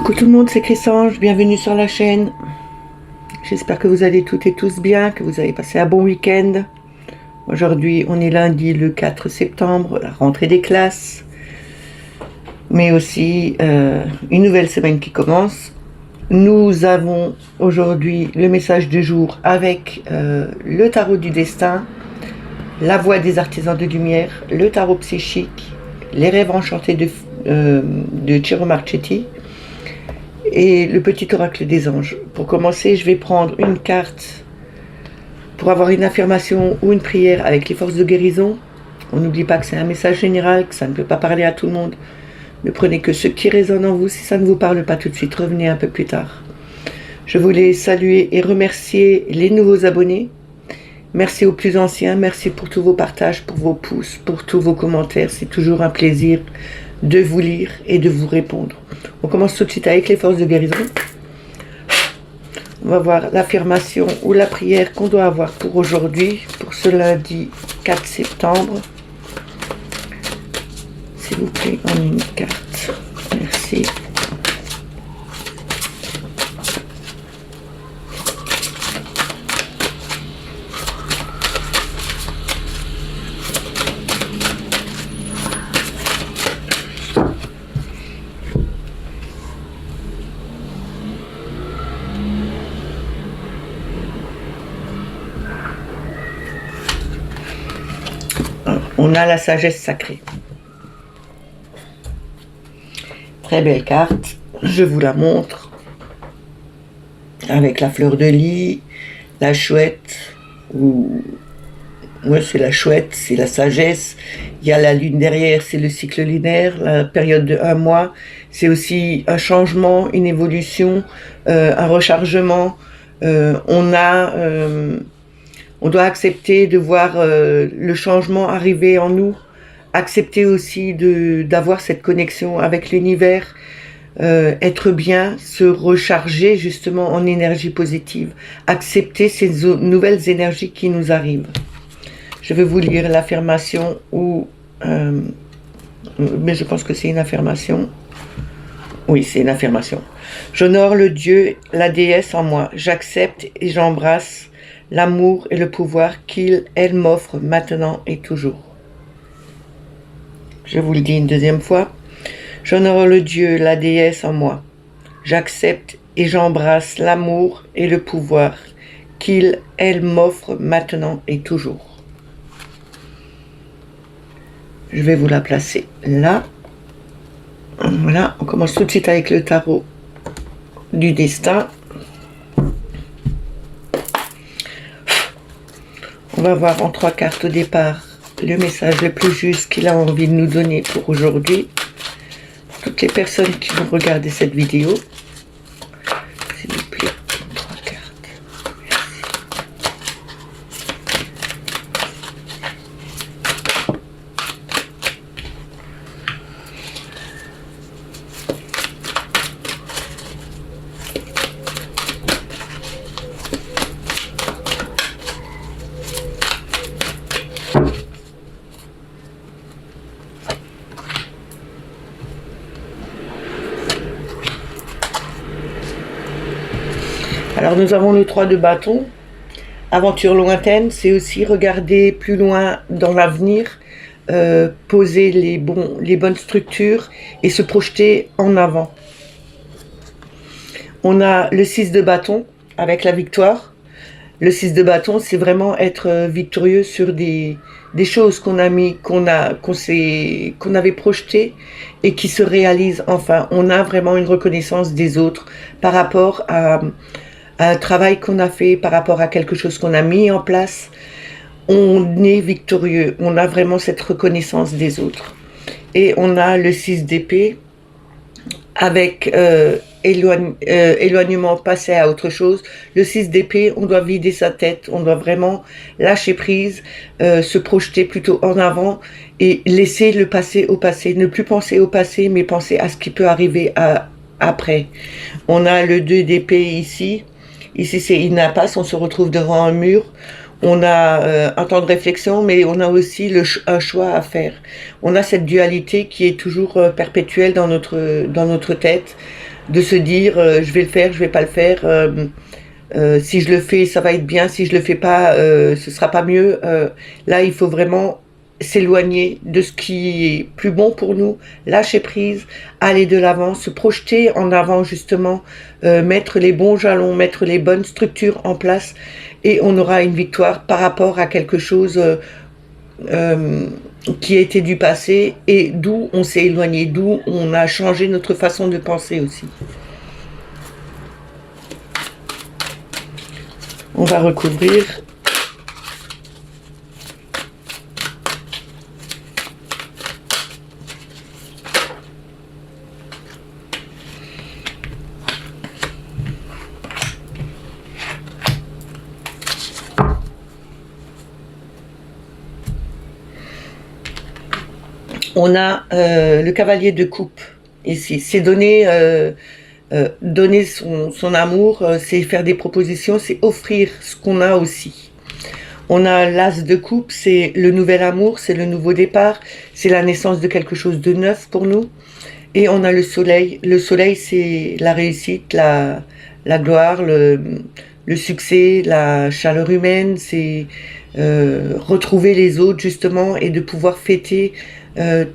Coucou tout le monde, c'est Chrysange, bienvenue sur la chaîne. J'espère que vous allez toutes et tous bien, que vous avez passé un bon week-end. Aujourd'hui, on est lundi le 4 septembre, la rentrée des classes, mais aussi une nouvelle semaine qui commence. Nous avons aujourd'hui le message du jour avec le tarot du destin, la voix des artisans de lumière, le tarot psychique, les rêves enchantés de Ciro Marchetti et le petit oracle des anges. Pour commencer, je vais prendre une carte pour avoir une affirmation ou une prière avec les forces de guérison. On n'oublie pas que c'est un message général, que ça ne peut pas parler à tout le monde. Ne prenez que ce qui résonne en vous. Si ça ne vous parle pas tout de suite, revenez un peu plus tard. Je voulais saluer et remercier les nouveaux abonnés. Merci aux plus anciens, merci pour tous vos partages, pour vos pouces, pour tous vos commentaires. C'est toujours un plaisir de vous lire et de vous répondre. On commence tout de suite avec les forces de guérison. On va voir l'affirmation ou la prière qu'on doit avoir pour aujourd'hui, pour ce lundi 4 septembre. S'il vous plaît, en une carte. Merci. On a la sagesse sacrée. Très belle carte. Je vous la montre. Avec la fleur de lis, la chouette. Ouais, c'est la chouette, c'est la sagesse. Il y a la lune derrière, c'est le cycle lunaire, la période de 1 mois. C'est aussi un changement, une évolution, un rechargement. On doit accepter de voir le changement arriver en nous, accepter aussi d'avoir cette connexion avec l'univers, être bien, se recharger justement en énergie positive, accepter ces nouvelles énergies qui nous arrivent. Je vais vous lire l'affirmation mais je pense que c'est une affirmation. Oui, c'est une affirmation. J'honore le Dieu, la déesse en moi, j'accepte et j'embrasse l'amour et le pouvoir qu'elle m'offre maintenant et toujours. Je vous le dis une deuxième fois. J'honore le Dieu, la déesse en moi. J'accepte et j'embrasse l'amour et le pouvoir qu'elle m'offre maintenant et toujours. Je vais vous la placer là. Voilà, on commence tout de suite avec le tarot du destin. On va voir en 3 cartes au départ le message le plus juste qu'il a envie de nous donner pour aujourd'hui. Pour toutes les personnes qui vont regarder cette vidéo, s'il vous plaît, 3 cartes. Merci. Alors nous avons le 3 de bâton, aventure lointaine, c'est aussi regarder plus loin dans l'avenir, poser les bonnes structures et se projeter en avant. On a le 6 de bâton avec la victoire. Le 6 de bâton, c'est vraiment être victorieux sur des choses qu'on avait projetées et qui se réalisent enfin. On a vraiment une reconnaissance des autres par rapport à un travail qu'on a fait, par rapport à quelque chose qu'on a mis en place. On est victorieux, on a vraiment cette reconnaissance des autres. Et on a le 6 d'épée avec éloignement, passer à autre chose. Le 6 d'épée, on doit vider sa tête, on doit vraiment lâcher prise, se projeter plutôt en avant et laisser le passé au passé. Ne plus penser au passé, mais penser à ce qui peut arriver après. On a le 2 d'épée ici. Ici, c'est une impasse, on se retrouve devant un mur. On a un temps de réflexion, mais on a aussi un choix à faire. On a cette dualité qui est toujours perpétuelle dans notre tête. de se dire je vais le faire, je vais pas le faire, si je le fais ça va être bien, si je le fais pas ce sera pas mieux. Là il faut vraiment s'éloigner de ce qui est plus bon pour nous, lâcher prise, aller de l'avant, se projeter en avant justement, mettre les bons jalons, mettre les bonnes structures en place et on aura une victoire par rapport à quelque chose euh, qui a été du passé et d'où on s'est éloigné, d'où on a changé notre façon de penser aussi. On va recouvrir. On a le cavalier de coupe ici. C'est donner son amour, c'est faire des propositions, c'est offrir ce qu'on a aussi. On a l'as de coupe, c'est le nouvel amour, c'est le nouveau départ, c'est la naissance de quelque chose de neuf pour nous. Et on a le soleil. Le soleil, c'est la réussite, la gloire, le succès, la chaleur humaine, c'est retrouver les autres justement et de pouvoir fêter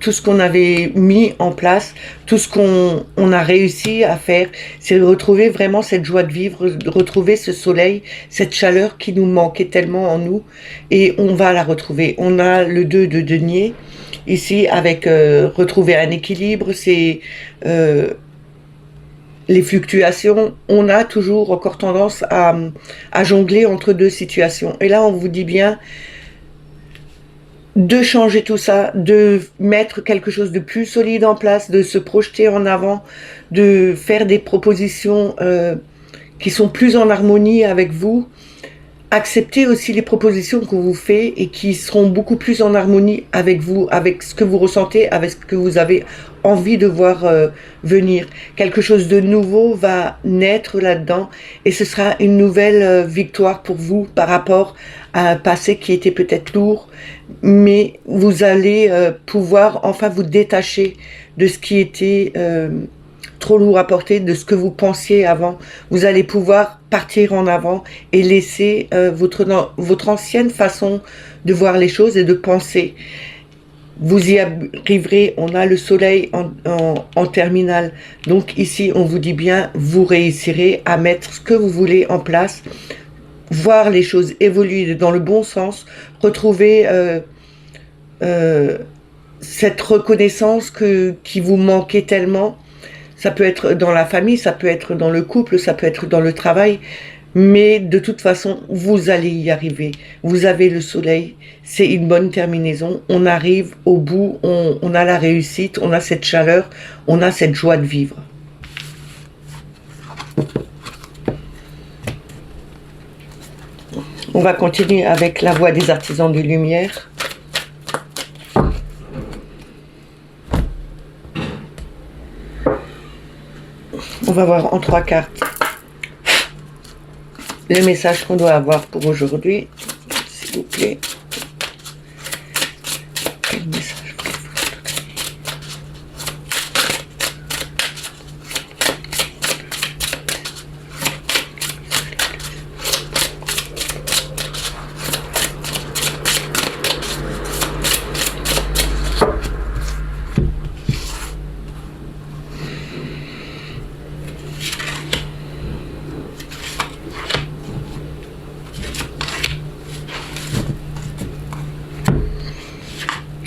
tout ce qu'on avait mis en place, tout ce qu'on a réussi à faire, c'est de retrouver vraiment cette joie de vivre, de retrouver ce soleil, cette chaleur qui nous manquait tellement en nous, et on va la retrouver. On a le 2 de denier, ici, avec retrouver un équilibre, c'est les fluctuations, on a toujours encore tendance à jongler entre deux situations. Et là, on vous dit bien de changer tout ça, de mettre quelque chose de plus solide en place, de se projeter en avant, de faire des propositions qui sont plus en harmonie avec vous. Acceptez aussi les propositions qu'on vous fait et qui seront beaucoup plus en harmonie avec vous, avec ce que vous ressentez, avec ce que vous avez envie de voir venir. Quelque chose de nouveau va naître là-dedans et ce sera une nouvelle victoire pour vous par rapport à un passé qui était peut-être lourd, mais vous allez pouvoir enfin vous détacher de ce qui était trop lourd à porter, de ce que vous pensiez avant. Vous allez pouvoir partir en avant et laisser votre ancienne façon de voir les choses et de penser. Vous y arriverez, on a le soleil en terminale. Donc ici, on vous dit bien, vous réussirez à mettre ce que vous voulez en place, voir les choses évoluer dans le bon sens, retrouver cette reconnaissance qui vous manquait tellement. Ça peut être dans la famille, ça peut être dans le couple, ça peut être dans le travail, mais de toute façon, vous allez y arriver. Vous avez le soleil, c'est une bonne terminaison, on arrive au bout, on a la réussite, on a cette chaleur, on a cette joie de vivre. On va continuer avec la voix des artisans de lumière. On va voir en 3 cartes le message qu'on doit avoir pour aujourd'hui, s'il vous plaît. Quel message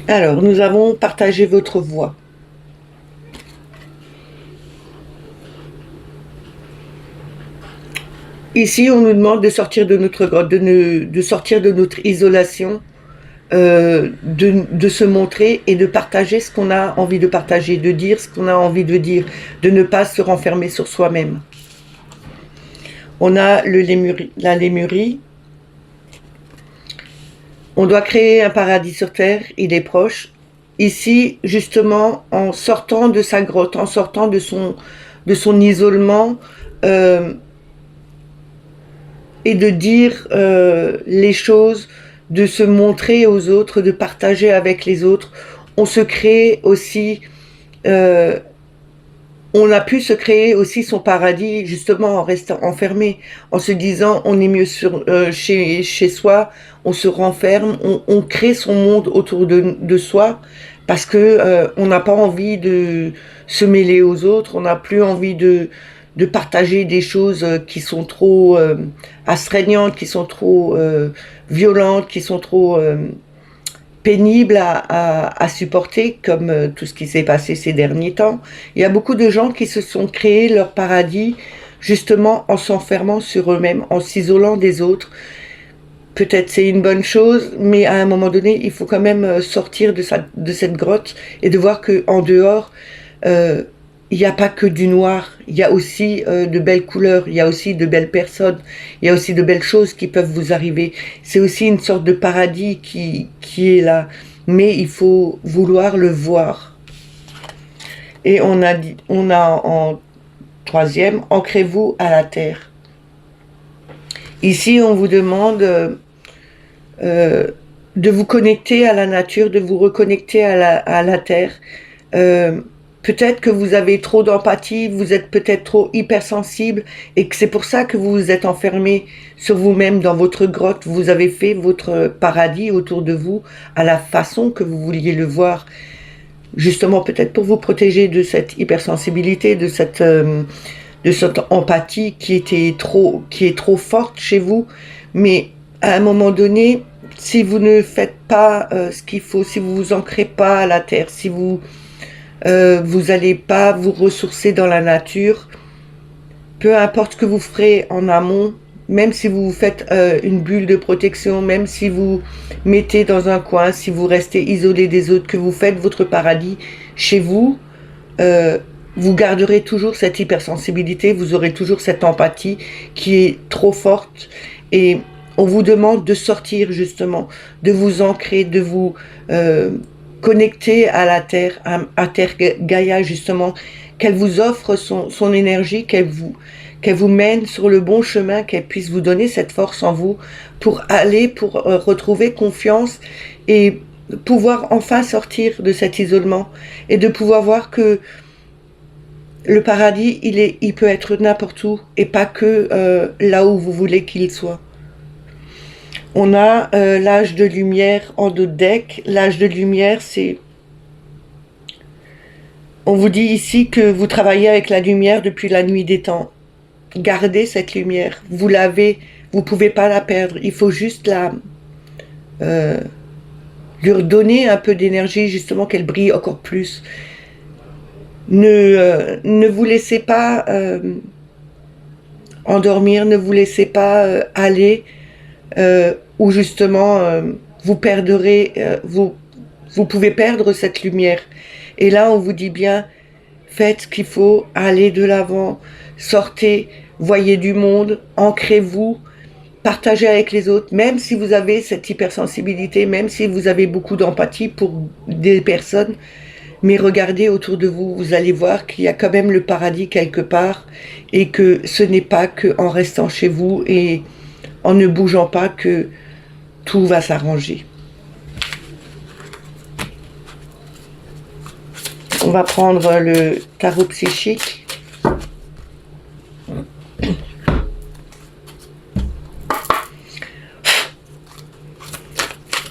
Alors, nous avons partagé votre voix. Ici, on nous demande de sortir de notre grotte, de sortir de notre isolation, de se montrer et de partager ce qu'on a envie de partager, de dire ce qu'on a envie de dire, de ne pas se renfermer sur soi-même. On a la lémurie. On doit créer un paradis sur terre, il est proche. Ici, justement, en sortant de sa grotte, en sortant de son isolement, et de dire les choses, de se montrer aux autres, de partager avec les autres. On se crée aussi, on a pu se créer aussi son paradis justement en restant enfermé, en se disant on est mieux chez soi, on se renferme, on crée son monde autour de soi parce que on n'a pas envie de se mêler aux autres, on n'a plus envie de partager des choses qui sont trop astreignantes, qui sont trop violentes, qui sont trop pénible à supporter, comme tout ce qui s'est passé ces derniers temps. Il y a beaucoup de gens qui se sont créés leur paradis justement en s'enfermant sur eux-mêmes, en s'isolant des autres. Peut-être c'est une bonne chose, mais à un moment donné, il faut quand même sortir de cette grotte et de voir qu'en dehors, il n'y a pas que du noir, il y a aussi de belles couleurs, il y a aussi de belles personnes, il y a aussi de belles choses qui peuvent vous arriver. C'est aussi une sorte de paradis qui est là, mais il faut vouloir le voir. Et on a en troisième, ancrez-vous à la terre. Ici, on vous demande de vous connecter à la nature, de vous reconnecter à la terre. Peut-être que vous avez trop d'empathie, vous êtes peut-être trop hypersensible et que c'est pour ça que vous vous êtes enfermé sur vous-même dans votre grotte. Vous avez fait votre paradis autour de vous à la façon que vous vouliez le voir. Justement, peut-être pour vous protéger de cette hypersensibilité, de cette empathie qui est trop forte chez vous. Mais à un moment donné, si vous ne faites pas ce qu'il faut, si vous vous ancrez pas à la terre, si vous n'allez pas vous ressourcer dans la nature, peu importe ce que vous ferez en amont, même si vous faites une bulle de protection, même si vous mettez dans un coin, si vous restez isolé des autres, que vous faites votre paradis chez vous, vous garderez toujours cette hypersensibilité, vous aurez toujours cette empathie qui est trop forte et on vous demande de sortir justement, de vous ancrer, de vous connecter à la Terre, à Terre Gaïa justement, qu'elle vous offre son énergie, qu'elle vous mène sur le bon chemin, qu'elle puisse vous donner cette force en vous pour retrouver confiance et pouvoir enfin sortir de cet isolement et de pouvoir voir que le paradis, il peut être n'importe où et pas que là où vous voulez qu'il soit. On a l'âge de lumière en dos de deck. L'âge de lumière, c'est... On vous dit ici que vous travaillez avec la lumière depuis la nuit des temps. Gardez cette lumière. Vous l'avez, vous pouvez pas la perdre. Il faut juste lui redonner un peu d'énergie, justement qu'elle brille encore plus. Ne vous laissez pas endormir, ne vous laissez pas aller où justement vous perdrez, vous pouvez perdre cette lumière. Et là, on vous dit bien, faites ce qu'il faut, allez de l'avant, sortez, voyez du monde, ancrez-vous, partagez avec les autres, même si vous avez cette hypersensibilité, même si vous avez beaucoup d'empathie pour des personnes, mais regardez autour de vous, vous allez voir qu'il y a quand même le paradis quelque part et que ce n'est pas qu'en restant chez vous et en ne bougeant pas que tout va s'arranger. On va prendre le tarot psychique.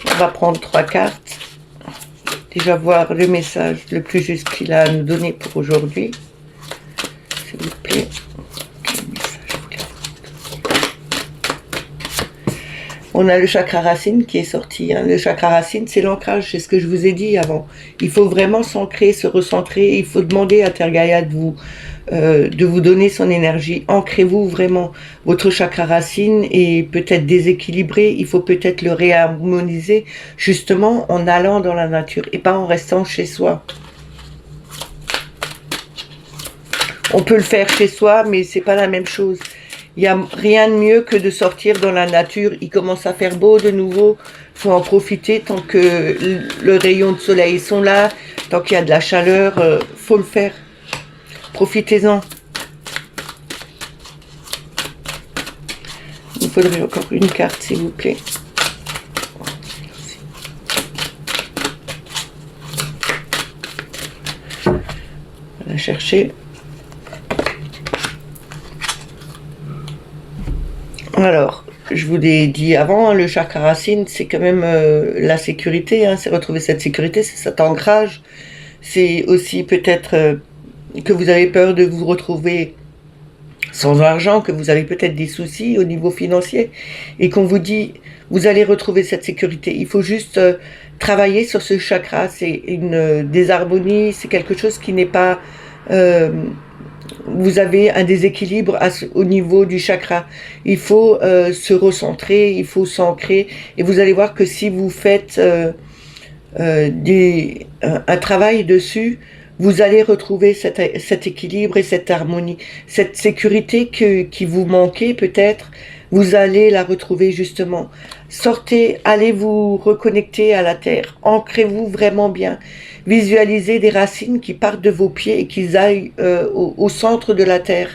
On va prendre 3 cartes. Déjà voir le message le plus juste qu'il a à nous donner pour aujourd'hui. S'il vous plaît. On a le chakra racine qui est sorti. Hein. Le chakra racine, c'est l'ancrage, c'est ce que je vous ai dit avant. Il faut vraiment s'ancrer, se recentrer. Il faut demander à Terre Gaïa de vous donner son énergie. Ancrez-vous vraiment. Votre chakra racine est peut-être déséquilibré. Il faut peut-être le réharmoniser justement en allant dans la nature et pas en restant chez soi. On peut le faire chez soi, mais c'est pas la même chose. Il n'y a rien de mieux que de sortir dans la nature. Il commence à faire beau de nouveau. Il faut en profiter tant que le rayon de soleil sont là, tant qu'il y a de la chaleur, faut le faire. Profitez-en. Il faudrait encore une carte, s'il vous plaît. On va la chercher. Alors, je vous l'ai dit avant, le chakra racine, c'est quand même la sécurité, hein, c'est retrouver cette sécurité, c'est cet ancrage. C'est aussi peut-être que vous avez peur de vous retrouver sans argent, que vous avez peut-être des soucis au niveau financier, et qu'on vous dit, vous allez retrouver cette sécurité. Il faut juste travailler sur ce chakra. C'est une désharmonie, c'est quelque chose qui n'est pas... euh, vous avez un déséquilibre au niveau du chakra. Il faut se recentrer, il faut s'ancrer, et vous allez voir que si vous faites un travail dessus, vous allez retrouver cet équilibre et cette harmonie, cette sécurité qui vous manquait peut-être, vous allez la retrouver justement. Sortez, allez vous reconnecter à la terre, ancrez-vous vraiment bien, visualisez des racines qui partent de vos pieds et qui aillent au centre de la terre,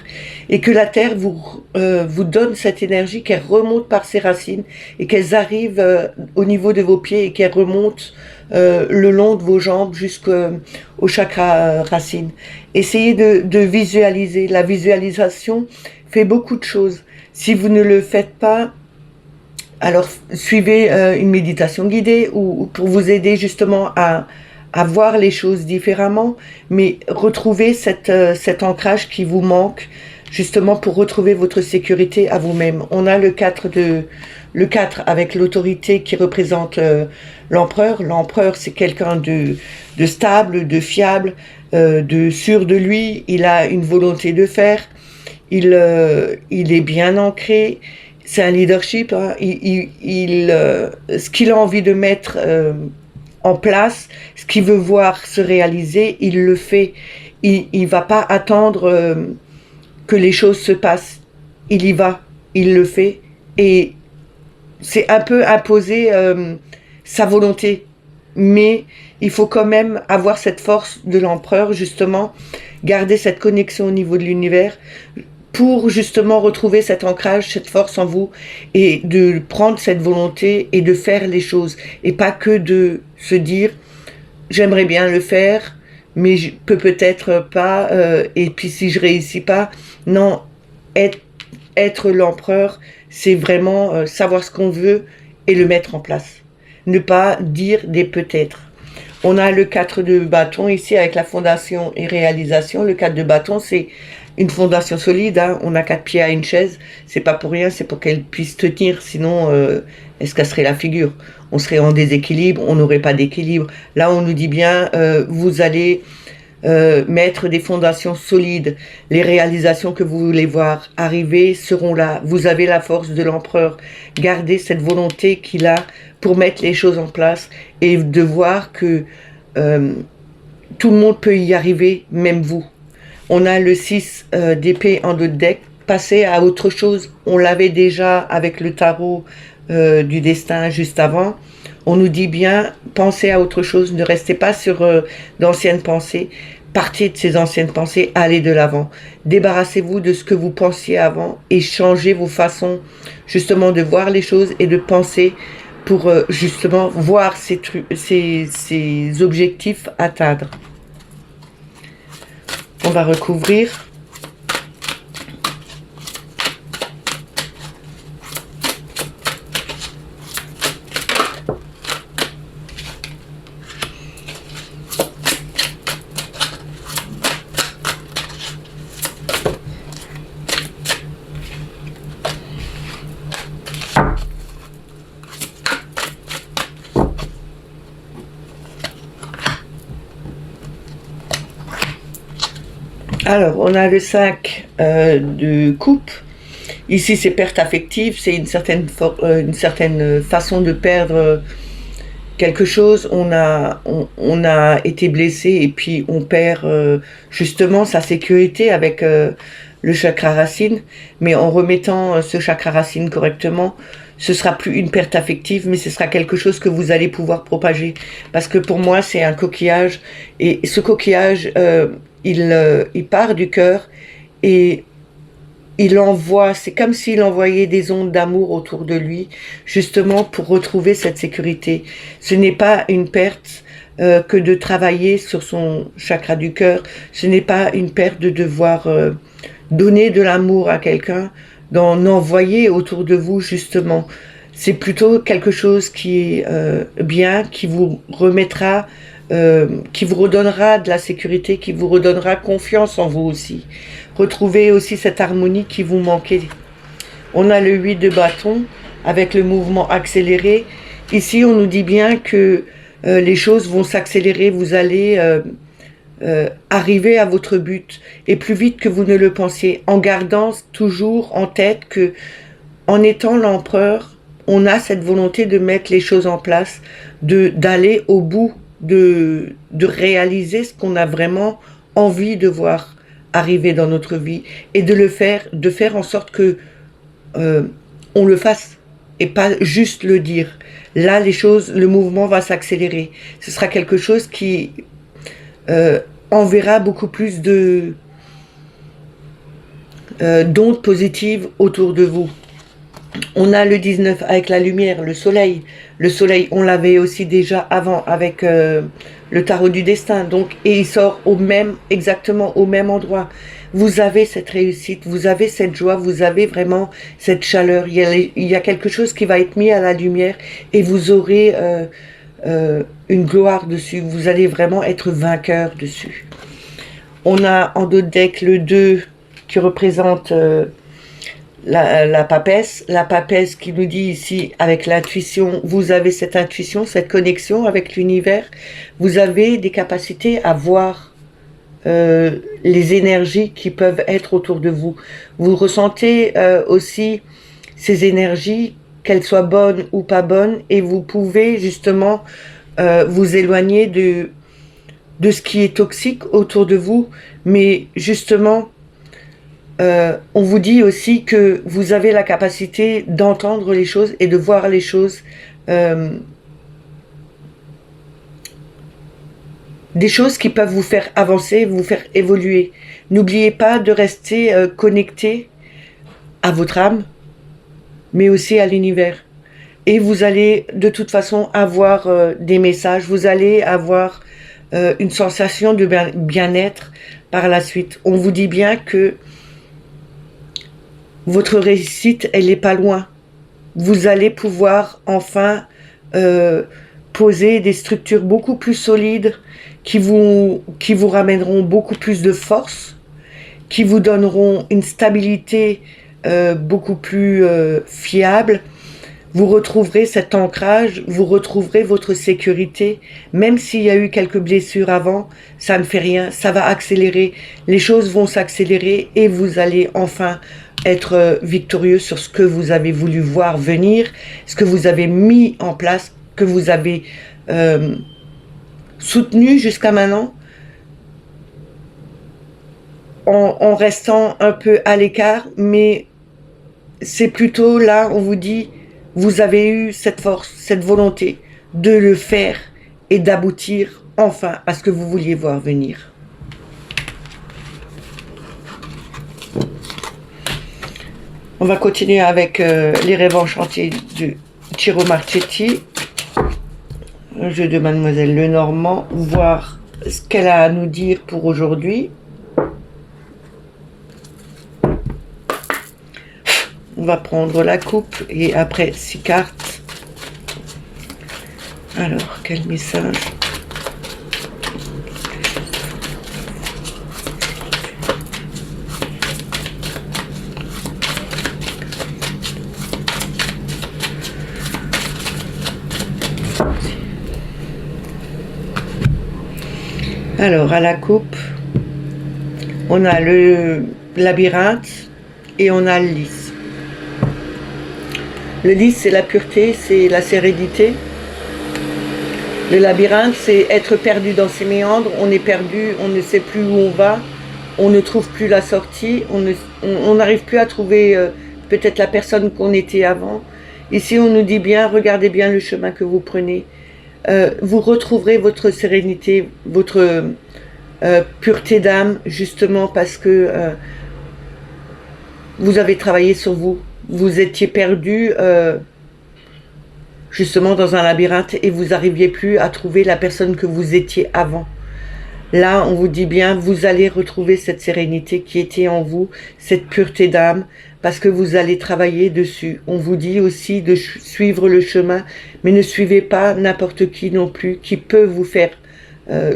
et que la terre vous donne cette énergie, qu'elle remonte par ses racines et qu'elles arrivent au niveau de vos pieds et qu'elles remontent le long de vos jambes jusqu'au chakra racine. Essayez de visualiser. La visualisation fait beaucoup de choses. Si vous ne le faites pas, alors suivez une méditation guidée ou pour vous aider justement à voir les choses différemment, mais retrouvez cet ancrage qui vous manque, justement pour retrouver votre sécurité à vous-même. On a le 4 avec l'autorité qui représente l'empereur. L'empereur, c'est quelqu'un de stable, de fiable, de sûr de lui. Il a une volonté de faire. Il est bien ancré. C'est un leadership. Hein. Ce qu'il a envie de mettre en place, ce qu'il veut voir se réaliser, il le fait. Il va pas attendre que les choses se passent. Il y va, il le fait. Et c'est un peu imposer sa volonté. Mais il faut quand même avoir cette force de l'empereur, justement, garder cette connexion au niveau de l'univers pour justement retrouver cet ancrage, cette force en vous, et de prendre cette volonté et de faire les choses. Et pas que de se dire, j'aimerais bien le faire, mais je peux peut-être pas, et puis si je réussis pas, non, être l'empereur, c'est vraiment savoir ce qu'on veut et le mettre en place. Ne pas dire des peut-être. On a le 4 de bâton ici avec la fondation et réalisation. Le 4 de bâton, c'est une fondation solide. Hein. On a 4 pieds à une chaise. C'est pas pour rien, c'est pour qu'elle puisse tenir. Sinon, elle se casserait la figure. On serait en déséquilibre, on n'aurait pas d'équilibre. Là, on nous dit bien, vous allez mettre des fondations solides. Les réalisations que vous voulez voir arriver seront là. Vous avez la force de l'empereur. Gardez cette volonté qu'il a pour mettre les choses en place et de voir que tout le monde peut y arriver, même vous. On a le 6 d'épée en dos de deck. Passez à autre chose. On l'avait déjà avec le tarot du destin juste avant. On nous dit bien, pensez à autre chose, ne restez pas sur d'anciennes pensées, partez de ces anciennes pensées, allez de l'avant. Débarrassez-vous de ce que vous pensiez avant et changez vos façons justement de voir les choses et de penser pour justement voir ces objectifs atteindre. On va recouvrir. Alors, on a le 5 de coupe. Ici, c'est perte affective, c'est une certaine façon de perdre quelque chose. On a été blessé et puis on perd justement sa sécurité avec le chakra racine. Mais en remettant ce chakra racine correctement, ce sera plus une perte affective, mais ce sera quelque chose que vous allez pouvoir propager. Parce que pour moi, c'est un coquillage. Et ce coquillage, il part du cœur et il envoie, c'est comme s'il envoyait des ondes d'amour autour de lui, justement pour retrouver cette sécurité. Ce n'est pas une perte que de travailler sur son chakra du cœur. Ce n'est pas une perte de devoir donner de l'amour à quelqu'un. d'en envoyer autour de vous, justement. C'est plutôt quelque chose qui est bien, qui vous remettra, qui vous redonnera de la sécurité, qui vous redonnera confiance en vous aussi. Retrouvez aussi cette harmonie qui vous manquait. On a le 8 de bâton avec le mouvement accéléré. Ici, on nous dit bien que les choses vont s'accélérer, vous allez arriver à votre but, et plus vite que vous ne le pensiez, en gardant toujours en tête que, en étant l'empereur, on a cette volonté de mettre les choses en place, d'aller au bout, de réaliser ce qu'on a vraiment envie de voir arriver dans notre vie, et de faire en sorte que on le fasse, et pas juste le dire. Là, les choses, le mouvement va s'accélérer. Ce sera quelque chose qui enverra beaucoup plus d'ondes positives autour de vous. On a le 19 avec la lumière, le soleil. Le soleil, on l'avait aussi déjà avant avec le tarot du destin. Donc, et il sort exactement au même endroit. Vous avez cette réussite, vous avez cette joie, vous avez vraiment cette chaleur. Il y a quelque chose qui va être mis à la lumière, et vous aurez une gloire dessus. Vous allez vraiment être vainqueur dessus. On a en dos de deck le 2 qui représente la papesse. La papesse qui nous dit ici, avec l'intuition, vous avez cette intuition, cette connexion avec l'univers. Vous avez des capacités à voir les énergies qui peuvent être autour de vous. Vous ressentez aussi ces énergies, qu'elles soient bonnes ou pas bonnes, et vous pouvez justement vous éloigner de ce qui est toxique autour de vous. Mais justement, on vous dit aussi que vous avez la capacité d'entendre les choses et de voir les choses, des choses qui peuvent vous faire avancer, vous faire évoluer. N'oubliez pas de rester connecté à votre âme, mais aussi à l'univers. Et vous allez de toute façon avoir des messages, vous allez avoir une sensation de bien-être par la suite. On vous dit bien que votre réussite, elle n'est pas loin. Vous allez pouvoir enfin poser des structures beaucoup plus solides, qui vous ramèneront beaucoup plus de force, qui vous donneront une stabilité beaucoup plus fiable. Vous retrouverez cet ancrage, vous retrouverez votre sécurité. Même s'il y a eu quelques blessures avant, ça ne fait rien, ça va accélérer. Les choses vont s'accélérer, et vous allez enfin être victorieux sur ce que vous avez voulu voir venir, ce que vous avez mis en place, que vous avez soutenu jusqu'à maintenant, en restant un peu à l'écart. Mais c'est plutôt là, on vous dit, vous avez eu cette force, cette volonté de le faire et d'aboutir enfin à ce que vous vouliez voir venir. On va continuer avec les rêves enchantés de Ciro Marchetti, un jeu de Mademoiselle Lenormand, voir ce qu'elle a à nous dire pour aujourd'hui. On va prendre la coupe et après 6 cartes. Alors, quel message? Alors, à la coupe, on a le labyrinthe et on a le lys. Le lys, c'est la pureté, c'est la sérénité. Le labyrinthe, c'est être perdu dans ses méandres. On est perdu, on ne sait plus où on va, on ne trouve plus la sortie, on n'arrive plus à trouver peut-être la personne qu'on était avant. Ici, on nous dit bien, regardez bien le chemin que vous prenez. Vous retrouverez votre sérénité, votre pureté d'âme, justement parce que vous avez travaillé sur vous. Vous étiez perdu justement dans un labyrinthe et vous n'arriviez plus à trouver la personne que vous étiez avant. Là, on vous dit bien, vous allez retrouver cette sérénité qui était en vous, cette pureté d'âme. parce que vous allez travailler dessus. On vous dit aussi de suivre le chemin, mais ne suivez pas n'importe qui non plus, qui peut vous faire,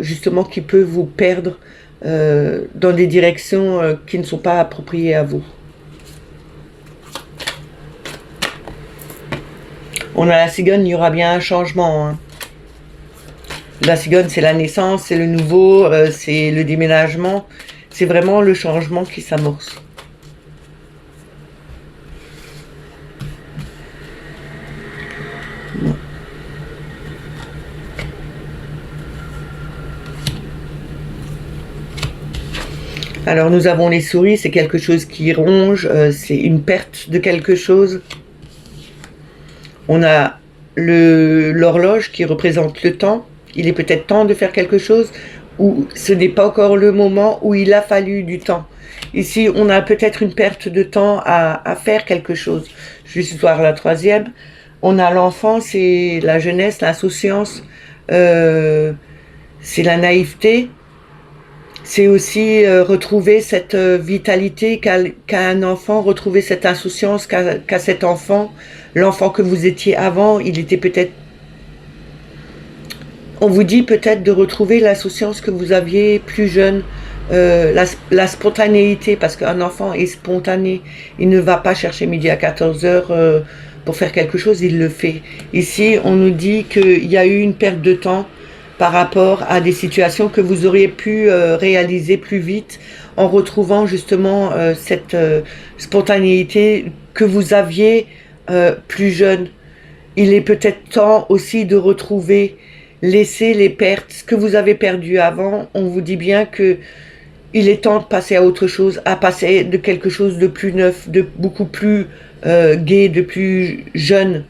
justement, qui peut vous perdre dans des directions qui ne sont pas appropriées à vous. On a la cigogne, il y aura bien un changement. Hein. La cigogne, c'est la naissance, c'est le nouveau, c'est le déménagement. C'est vraiment le changement qui s'amorce. Bon. Alors nous avons les souris, c'est quelque chose qui ronge, c'est une perte de quelque chose. On a l'horloge qui représente le temps. Il est peut-être temps de faire quelque chose, ou ce n'est pas encore le moment où il a fallu du temps. Ici, on a peut-être une perte de temps à faire quelque chose. Juste voir la troisième. On a l'enfant, c'est la jeunesse, l'insouciance, c'est la naïveté. C'est aussi retrouver cette vitalité qu'a un enfant, retrouver cette insouciance qu'a cet enfant. L'enfant que vous étiez avant, il était peut-être... On vous dit peut-être de retrouver l'insouciance que vous aviez plus jeune, la spontanéité, parce qu'un enfant est spontané. Il ne va pas chercher midi à 14h pour faire quelque chose, il le fait. Ici, on nous dit qu'il y a eu une perte de temps par rapport à des situations que vous auriez pu réaliser plus vite en retrouvant justement cette spontanéité que vous aviez plus jeune. Il est peut-être temps aussi de retrouver, laisser les pertes, ce que vous avez perdu avant. On vous dit bien que il est temps de passer à autre chose, à passer de quelque chose de plus neuf, de beaucoup plus gai, de plus jeune.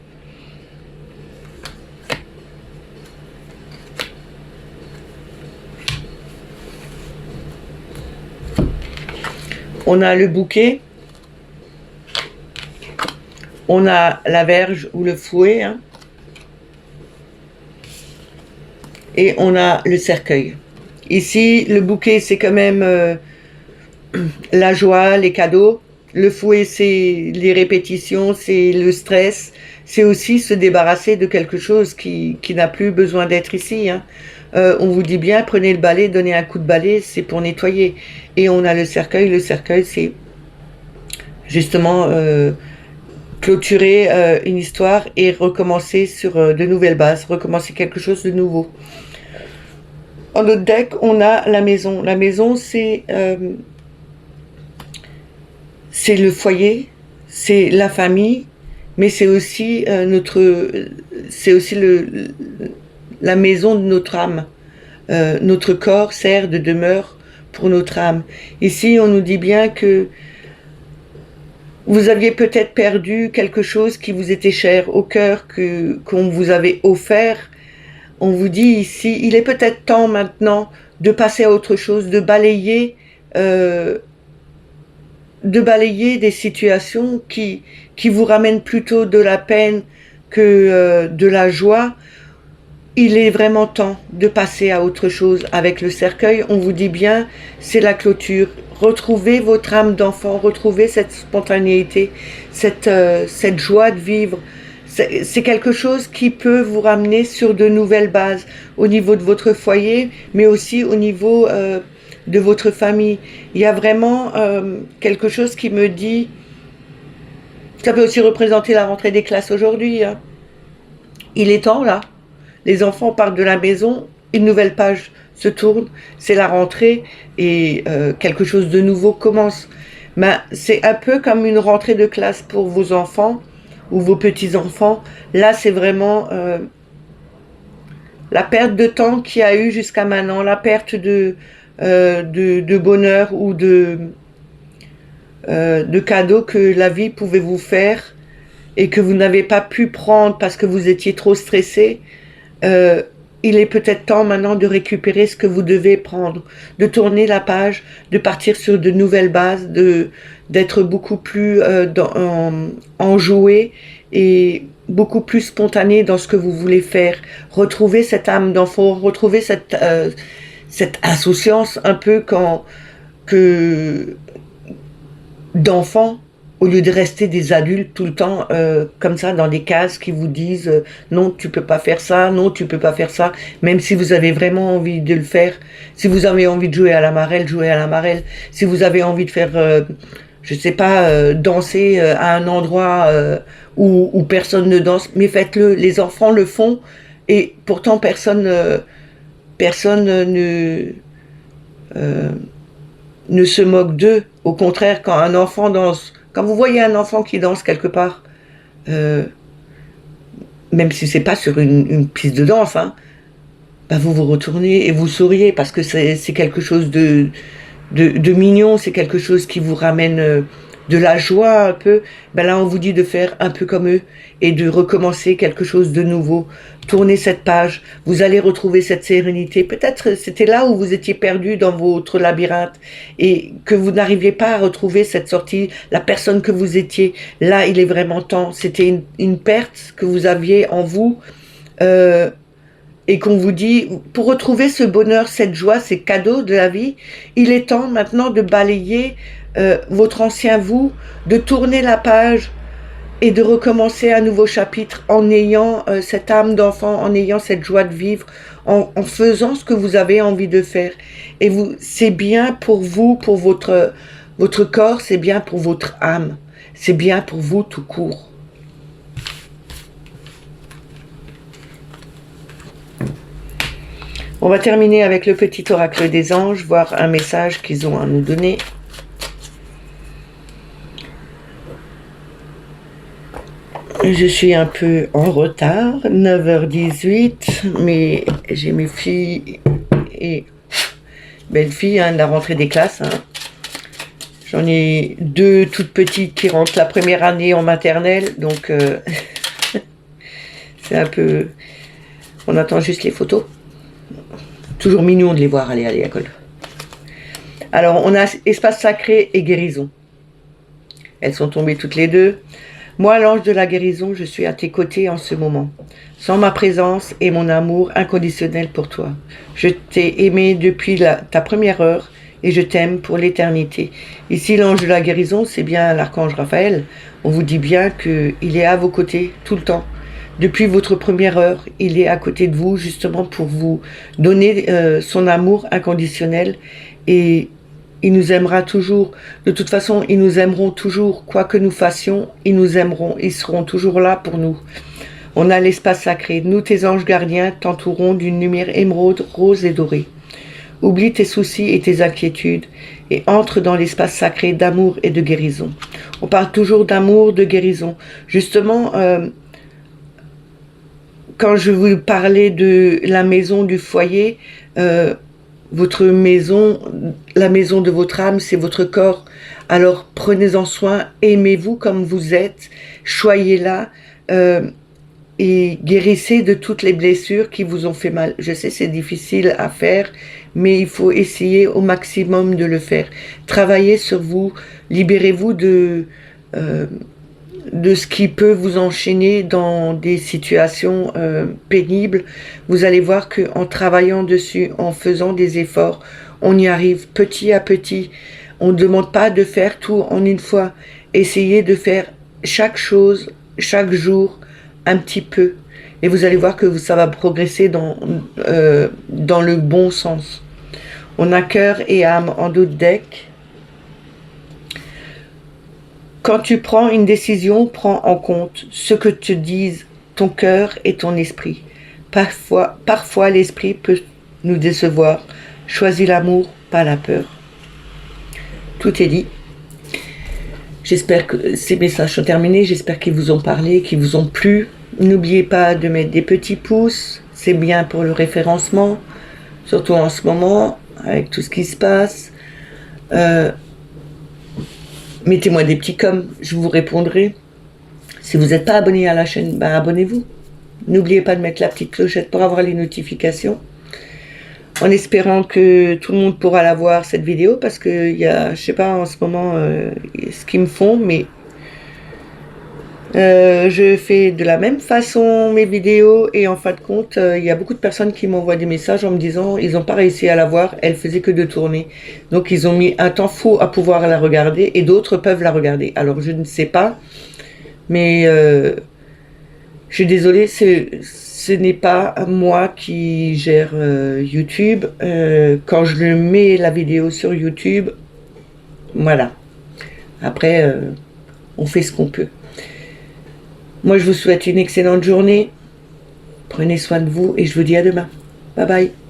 On a le bouquet, on a la verge ou le fouet, hein, et on a le cercueil. Ici, le bouquet, c'est quand même la joie, les cadeaux. Le fouet, c'est les répétitions, c'est le stress. C'est aussi se débarrasser de quelque chose qui n'a plus besoin d'être ici. Hein. On vous dit bien, prenez le balai, donnez un coup de balai, c'est pour nettoyer. Et on a le cercueil, c'est justement clôturer une histoire et recommencer sur de nouvelles bases, recommencer quelque chose de nouveau. En notre deck, on a la maison. La maison, c'est le foyer, c'est la famille, mais c'est aussi la maison de notre âme. Notre corps sert de demeure pour notre âme. Ici, on nous dit bien que vous aviez peut-être perdu quelque chose qui vous était cher au cœur, qu'on vous avait offert. On vous dit ici, il est peut-être temps maintenant de passer à autre chose, de balayer des situations qui vous ramènent plutôt de la peine que de la joie. Il est vraiment temps de passer à autre chose. Avec le cercueil, on vous dit bien, c'est la clôture. Retrouvez votre âme d'enfant, retrouvez cette spontanéité, cette joie de vivre. C'est quelque chose qui peut vous ramener sur de nouvelles bases au niveau de votre foyer, mais aussi au niveau de votre famille. Il y a vraiment quelque chose qui me dit, ça peut aussi représenter la rentrée des classes aujourd'hui. Hein. Il est temps là. Les enfants partent de la maison, une nouvelle page se tourne, c'est la rentrée et quelque chose de nouveau commence. Ben, c'est un peu comme une rentrée de classe pour vos enfants ou vos petits-enfants. Là, c'est vraiment la perte de temps qu'il y a eu jusqu'à maintenant, la perte de bonheur ou de cadeaux que la vie pouvait vous faire et que vous n'avez pas pu prendre parce que vous étiez trop stressé. Il est peut-être temps maintenant de récupérer ce que vous devez prendre, de tourner la page, de partir sur de nouvelles bases, d'être beaucoup plus enjoué et beaucoup plus spontané dans ce que vous voulez faire. Retrouver cette âme d'enfant, retrouver cette insouciance un peu d'enfant au lieu de rester des adultes tout le temps comme ça dans des cases qui vous disent non tu peux pas faire ça, non tu peux pas faire ça, même si vous avez vraiment envie de le faire. Si vous avez envie de jouer à la marelle, jouez à la marelle. Si vous avez envie de faire je sais pas danser à un endroit où personne ne danse, mais faites-le. Les enfants le font et pourtant personne ne se moque d'eux. Au contraire, quand un enfant danse, quand vous voyez un enfant qui danse quelque part, même si c'est pas sur une piste de danse, hein, bah vous vous retournez et vous souriez parce que c'est quelque chose de mignon, c'est quelque chose qui vous ramène de la joie un peu. Ben là, on vous dit de faire un peu comme eux et de recommencer quelque chose de nouveau. Tournez cette page, vous allez retrouver cette sérénité. Peut-être c'était là où vous étiez perdu dans votre labyrinthe et que vous n'arriviez pas à retrouver cette sortie, la personne que vous étiez. Là, il est vraiment temps. C'était une perte que vous aviez en vous. Et qu'on vous dit, pour retrouver ce bonheur, cette joie, ces cadeaux de la vie, il est temps maintenant de balayer votre ancien vous, de tourner la page et de recommencer un nouveau chapitre en ayant cette âme d'enfant, en ayant cette joie de vivre, en faisant ce que vous avez envie de faire. Et c'est bien pour vous, pour votre corps, c'est bien pour votre âme, c'est bien pour vous tout court. On va terminer avec le petit oracle des anges, voir un message qu'ils ont à nous donner. Je suis un peu en retard, 9h18, mais j'ai mes filles et belles-filles de la rentrée des classes. Hein. J'en ai 2 toutes petites qui rentrent la première année en maternelle, donc c'est un peu... On attend juste les photos. Toujours mignon de les voir aller à l'école. Alors, on a espace sacré et guérison. Elles sont tombées toutes les deux. Moi, l'ange de la guérison, je suis à tes côtés en ce moment. Sans ma présence et mon amour inconditionnel pour toi. Je t'ai aimé depuis ta première heure et je t'aime pour l'éternité. Ici, l'ange de la guérison, c'est bien l'archange Raphaël. On vous dit bien qu'il est à vos côtés tout le temps. Depuis votre première heure, il est à côté de vous justement pour vous donner son amour inconditionnel et il nous aimera toujours. De toute façon, ils nous aimeront toujours. Quoi que nous fassions, ils nous aimeront. Ils seront toujours là pour nous. On a l'espace sacré. Nous, tes anges gardiens, t'entourons d'une lumière émeraude, rose et dorée. Oublie tes soucis et tes inquiétudes et entre dans l'espace sacré d'amour et de guérison. On parle toujours d'amour, de guérison. Justement... quand je vous parlais de la maison du foyer, votre maison, la maison de votre âme, c'est votre corps. Alors prenez-en soin, aimez-vous comme vous êtes, soyez là et guérissez de toutes les blessures qui vous ont fait mal. Je sais, c'est difficile à faire, mais il faut essayer au maximum de le faire. Travaillez sur vous, libérez-vous de ce qui peut vous enchaîner dans des situations pénibles. Vous allez voir qu'en travaillant dessus, en faisant des efforts, on y arrive petit à petit. On ne demande pas de faire tout en une fois. Essayez de faire chaque chose, chaque jour, un petit peu. Et vous allez voir que ça va progresser dans le bon sens. On a cœur et âme en dos de deck. Quand tu prends une décision, prends en compte ce que te disent ton cœur et ton esprit. Parfois l'esprit peut nous décevoir. Choisis l'amour, pas la peur. Tout est dit. J'espère que ces messages sont terminés. J'espère qu'ils vous ont parlé, qu'ils vous ont plu. N'oubliez pas de mettre des petits pouces. C'est bien pour le référencement. Surtout en ce moment, avec tout ce qui se passe. Mettez-moi des petits comme, je vous répondrai. Si vous n'êtes pas abonné à la chaîne, ben abonnez-vous. N'oubliez pas de mettre la petite clochette pour avoir les notifications. En espérant que tout le monde pourra la voir, cette vidéo, parce qu'il y a, je sais pas en ce moment ce qu'ils me font, mais Je fais de la même façon mes vidéos et en fin de compte, il y a beaucoup de personnes qui m'envoient des messages en me disant ils n'ont pas réussi à la voir, elle faisait que de tourner. Donc ils ont mis un temps fou à pouvoir la regarder et d'autres peuvent la regarder. Alors je ne sais pas, mais je suis désolée, ce n'est pas moi qui gère YouTube. Quand je mets la vidéo sur YouTube, voilà. Après, on fait ce qu'on peut. Moi, je vous souhaite une excellente journée. Prenez soin de vous et je vous dis à demain. Bye bye.